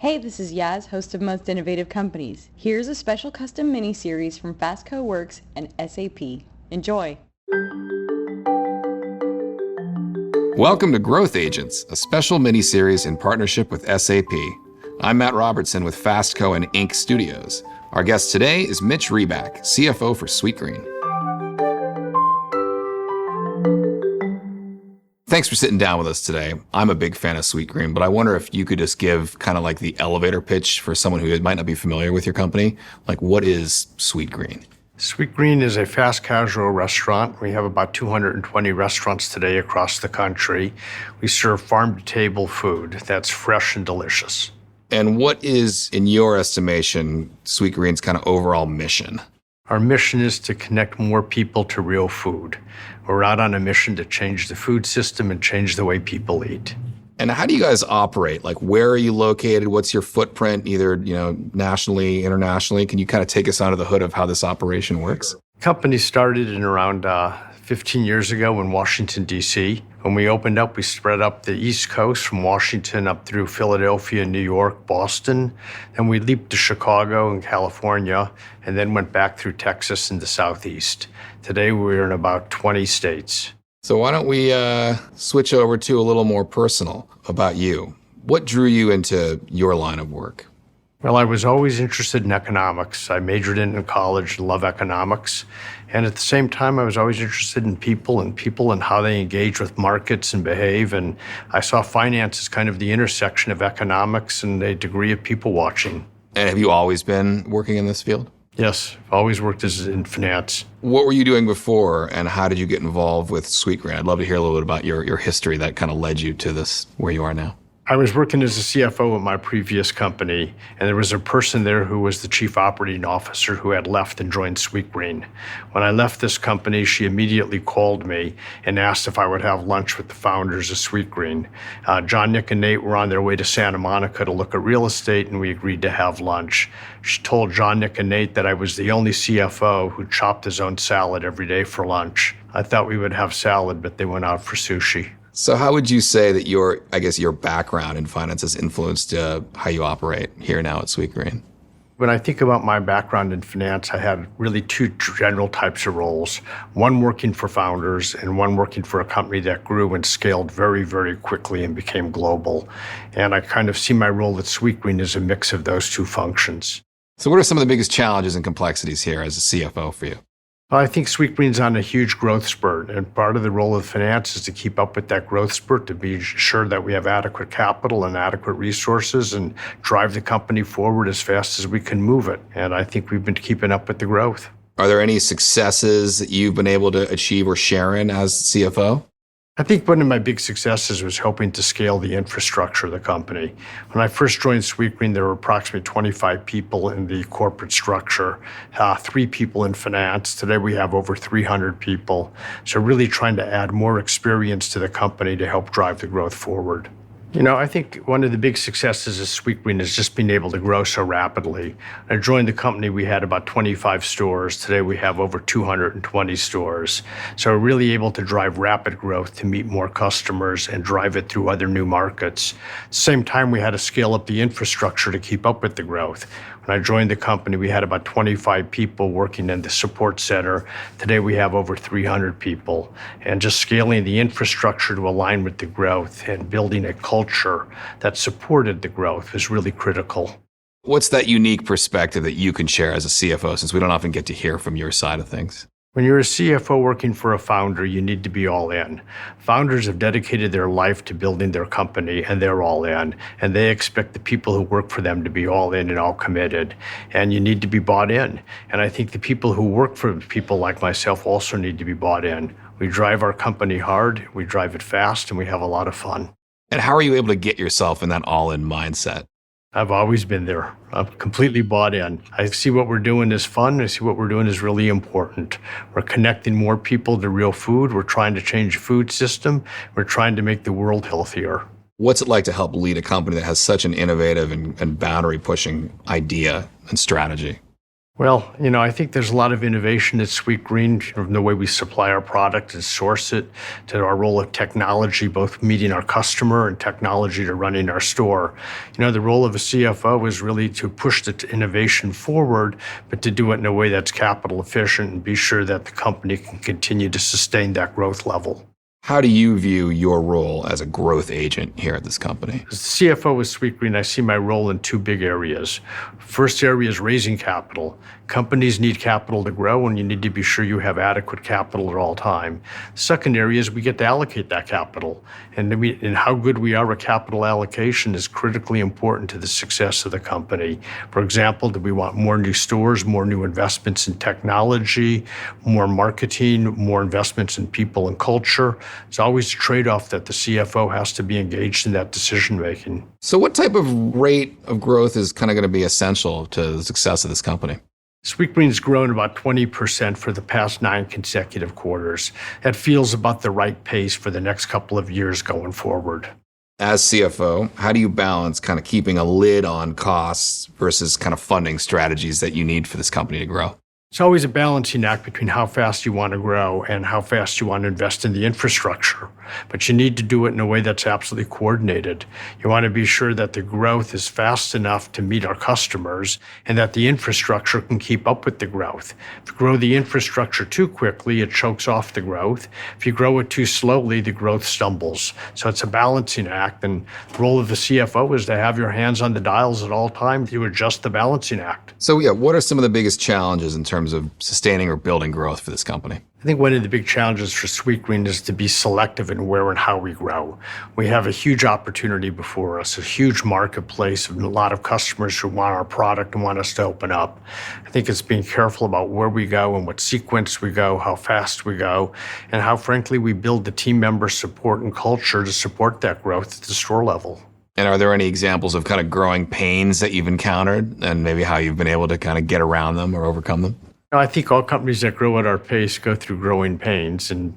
Hey, this is Yaz, host of Most Innovative Companies. Here's a special custom mini-series from FASTCO WORKS and SAP. Enjoy! Welcome to Growth Agents, a special mini-series in partnership with SAP. I'm Matt Robertson with FASTCO and Inc. Studios. Our guest today is Mitch Reback, CFO for Sweetgreen. Thanks for sitting down with us today. I'm a big fan of Sweetgreen, but I wonder if you could just give kind of like the elevator pitch for someone who might not be familiar with your company. Like, what is Sweetgreen? Sweetgreen is a fast casual restaurant. We have about 220 restaurants today across the country. We serve farm-to-table food that's fresh and delicious. And what is, in your estimation, Sweetgreen's kind of overall mission? Our mission is to connect more people to real food. We're out on a mission to change the food system and change the way people eat. And how do you guys operate? Like, where are you located? What's your footprint, either, nationally, internationally? Can you kind of take us under the hood of how this operation works? The company started in around 15 years ago in Washington, D.C. When we opened up, we spread up the East Coast from Washington up through Philadelphia, New York, Boston. Then we leaped to Chicago and California, and then went back through Texas and the Southeast. Today, we're in about 20 states. So why don't we switch over to a little more personal about you? What drew you into your line of work? Well, I was always interested in economics. I majored in college, love economics. And at the same time, I was always interested in people and how they engage with markets and behave. And I saw finance as kind of the intersection of economics and a degree of people watching. And have you always been working in this field? Yes, I've always worked in finance. What were you doing before, and how did you get involved with Sweetgreen? I'd love to hear a little bit about your history that kind of led you to this, where you are now. I was working as a CFO at my previous company, and there was a person there who was the chief operating officer who had left and joined Sweetgreen. When I left this company, she immediately called me and asked if I would have lunch with the founders of Sweetgreen. John, Nick, and Nate were on their way to Santa Monica to look at real estate, and we agreed to have lunch. She told John, Nick, and Nate that I was the only CFO who chopped his own salad every day for lunch. I thought we would have salad, but they went out for sushi. So how would you say that your background in finance has influenced how you operate here now at Sweetgreen? When I think about my background in finance, I had really two general types of roles. One working for founders and one working for a company that grew and scaled very, very quickly and became global. And I kind of see my role at Sweetgreen as a mix of those two functions. So what are some of the biggest challenges and complexities here as a CFO for you? I think Sweetgreen's on a huge growth spurt, and part of the role of finance is to keep up with that growth spurt, to be sure that we have adequate capital and adequate resources and drive the company forward as fast as we can move it. And I think we've been keeping up with the growth. Are there any successes that you've been able to achieve or share in as CFO? I think one of my big successes was helping to scale the infrastructure of the company. When I first joined Sweetgreen, there were approximately 25 people in the corporate structure, 3 people in finance. Today we have over 300 people. So really trying to add more experience to the company to help drive the growth forward. I think one of the big successes of Sweetgreen is just being able to grow so rapidly. When I joined the company, we had about 25 stores. Today, we have over 220 stores. So we're really able to drive rapid growth to meet more customers and drive it through other new markets. At the same time, we had to scale up the infrastructure to keep up with the growth. When I joined the company, we had about 25 people working in the support center. Today, we have over 300 people. And just scaling the infrastructure to align with the growth and building a culture that supported the growth is really critical. What's that unique perspective that you can share as a CFO, since we don't often get to hear from your side of things? When you're a CFO working for a founder, you need to be all in. Founders have dedicated their life to building their company, and they're all in. And they expect the people who work for them to be all in and all committed. And you need to be bought in. And I think the people who work for people like myself also need to be bought in. We drive our company hard, we drive it fast, and we have a lot of fun. And how are you able to get yourself in that all-in mindset? I've always been there. I'm completely bought in. I see what we're doing is fun. I see what we're doing is really important. We're connecting more people to real food. We're trying to change the food system. We're trying to make the world healthier. What's it like to help lead a company that has such an innovative and boundary-pushing idea and strategy? Well, I think there's a lot of innovation at Sweetgreen, from the way we supply our product and source it, to our role of technology, both meeting our customer and technology to running our store. The role of a CFO is really to push the innovation forward, but to do it in a way that's capital efficient and be sure that the company can continue to sustain that growth level. How do you view your role as a growth agent here at this company? As the CFO of Sweetgreen, I see my role in two big areas. First area is raising capital. Companies need capital to grow, and you need to be sure you have adequate capital at all time. Second area is we get to allocate that capital. And how good we are at capital allocation is critically important to the success of the company. For example, do we want more new stores, more new investments in technology, more marketing, more investments in people and culture? It's always a trade-off that the CFO has to be engaged in that decision-making. So what type of rate of growth is kind of going to be essential to the success of this company? Sweetgreen's grown about 20% for the past 9 consecutive quarters. That feels about the right pace for the next couple of years going forward. As CFO, how do you balance kind of keeping a lid on costs versus kind of funding strategies that you need for this company to grow? It's always a balancing act between how fast you want to grow and how fast you want to invest in the infrastructure. But you need to do it in a way that's absolutely coordinated. You want to be sure that the growth is fast enough to meet our customers and that the infrastructure can keep up with the growth. If you grow the infrastructure too quickly, it chokes off the growth. If you grow it too slowly, the growth stumbles. So it's a balancing act, and the role of the CFO is to have your hands on the dials at all times to adjust the balancing act. So what are some of the biggest challenges in terms of sustaining or building growth for this company? I think one of the big challenges for Sweetgreen is to be selective in where and how we grow. We have a huge opportunity before us, a huge marketplace, and a lot of customers who want our product and want us to open up. I think it's being careful about where we go and what sequence we go, how fast we go, and how, frankly, we build the team member support and culture to support that growth at the store level. And are there any examples of kind of growing pains that you've encountered and maybe how you've been able to kind of get around them or overcome them? I think all companies that grow at our pace go through growing pains and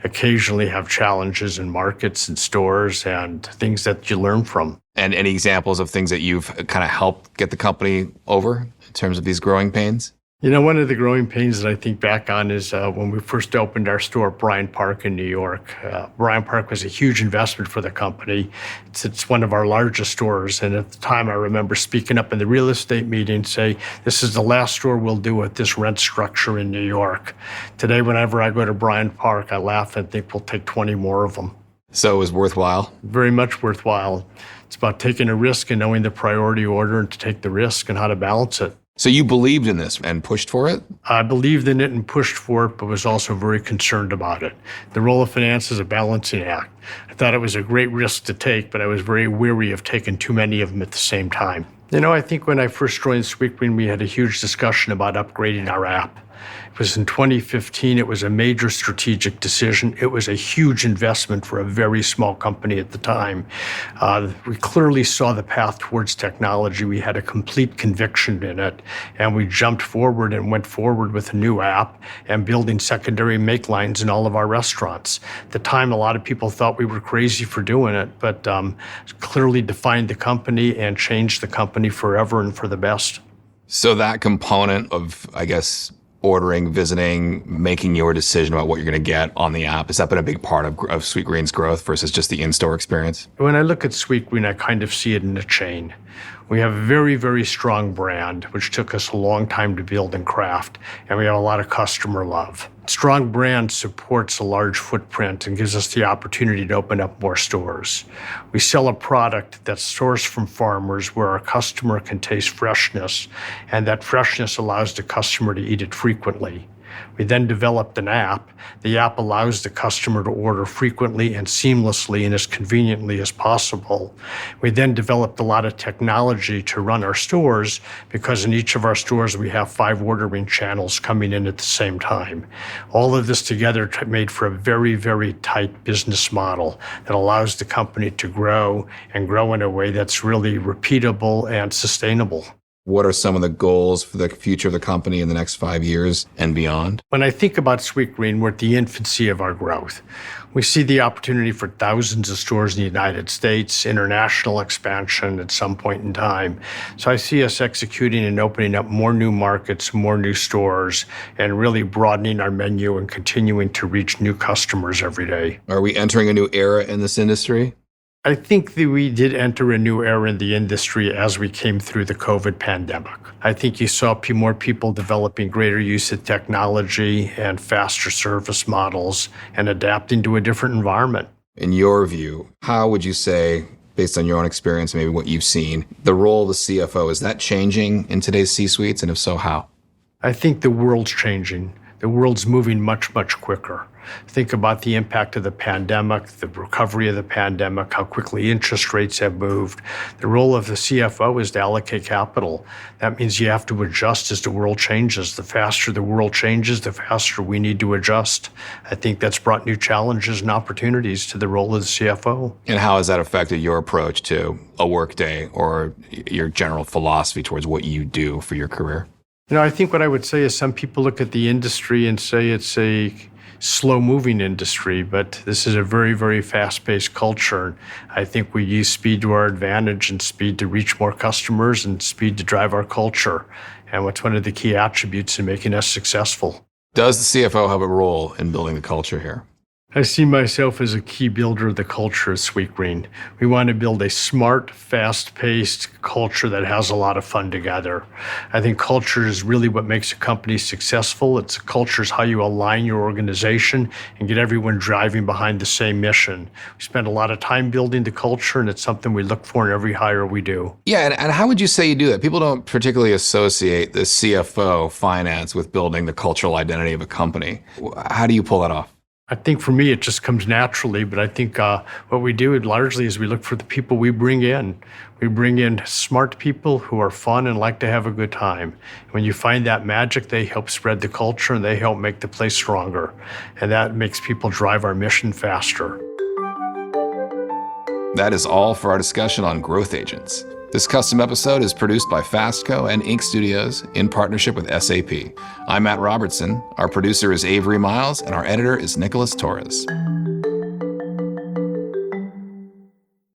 occasionally have challenges in markets and stores and things that you learn from. And any examples of things that you've kind of helped get the company over in terms of these growing pains? One of the growing pains that I think back on is when we first opened our store at Bryant Park in New York. Bryant Park was a huge investment for the company. It's one of our largest stores. And at the time, I remember speaking up in the real estate meeting, say, this is the last store we'll do at this rent structure in New York. Today, whenever I go to Bryant Park, I laugh and think we'll take 20 more of them. So it was worthwhile? Very much worthwhile. It's about taking a risk and knowing the priority order and to take the risk and how to balance it. So you believed in this and pushed for it? I believed in it and pushed for it, but was also very concerned about it. The role of finance is a balancing act. I thought it was a great risk to take, but I was very weary of taking too many of them at the same time. I think when I first joined Sweetgreen, we had a huge discussion about upgrading our app. It was in 2015. It was a major strategic decision. It was a huge investment for a very small company at the time. We clearly saw the path towards technology. We had a complete conviction in it, and we jumped forward and went forward with a new app and building secondary make lines in all of our restaurants. At the time, a lot of people thought we were crazy for doing it, but clearly defined the company and changed the company forever and for the best. So that component of, I guess, ordering, visiting, making your decision about what you're going to get on the app, has that been a big part of Sweetgreen's growth versus just the in-store experience? When I look at Sweetgreen, I kind of see it in a chain. We have a very, very strong brand, which took us a long time to build and craft, and we have a lot of customer love. Strong brand supports a large footprint and gives us the opportunity to open up more stores. We sell a product that's sourced from farmers where our customer can taste freshness, and that freshness allows the customer to eat it frequently. We then developed an app. The app allows the customer to order frequently and seamlessly and as conveniently as possible. We then developed a lot of technology to run our stores because in each of our stores we have 5 ordering channels coming in at the same time. All of this together made for a very, very tight business model that allows the company to grow and grow in a way that's really repeatable and sustainable. What are some of the goals for the future of the company in the next 5 years and beyond? When I think about Sweetgreen, we're at the infancy of our growth. We see the opportunity for thousands of stores in the United States, international expansion at some point in time. So I see us executing and opening up more new markets, more new stores, and really broadening our menu and continuing to reach new customers every day. Are we entering a new era in this industry? I think that we did enter a new era in the industry as we came through the COVID pandemic. I think you saw more people developing greater use of technology and faster service models and adapting to a different environment. In your view, how would you say, based on your own experience, maybe what you've seen, the role of the CFO, is that changing in today's C-suites? And if so, how? I think the world's changing. The world's moving much, much quicker. Think about the impact of the pandemic, the recovery of the pandemic, how quickly interest rates have moved. The role of the CFO is to allocate capital. That means you have to adjust as the world changes. The faster the world changes, the faster we need to adjust. I think that's brought new challenges and opportunities to the role of the CFO. And how has that affected your approach to a workday or your general philosophy towards what you do for your career? I think what I would say is some people look at the industry and say it's a slow-moving industry, but this is a very, very fast-paced culture. I think we use speed to our advantage and speed to reach more customers and speed to drive our culture. And what's one of the key attributes in making us successful. Does the CFO have a role in building the culture here? I see myself as a key builder of the culture of Sweetgreen. We want to build a smart, fast-paced culture that has a lot of fun together. I think culture is really what makes a company successful. Culture is how you align your organization and get everyone driving behind the same mission. We spend a lot of time building the culture, and it's something we look for in every hire we do. Yeah, and how would you say you do that? People don't particularly associate the CFO finance with building the cultural identity of a company. How do you pull that off? I think for me, it just comes naturally, but I think what we do largely is we look for the people we bring in. We bring in smart people who are fun and like to have a good time. When you find that magic, they help spread the culture and they help make the place stronger. And that makes people drive our mission faster. That is all for our discussion on growth agents. This custom episode is produced by FASTCO and Inc. Studios in partnership with SAP. I'm Matt Robertson, our producer is Avery Miles, and our editor is Nicholas Torres.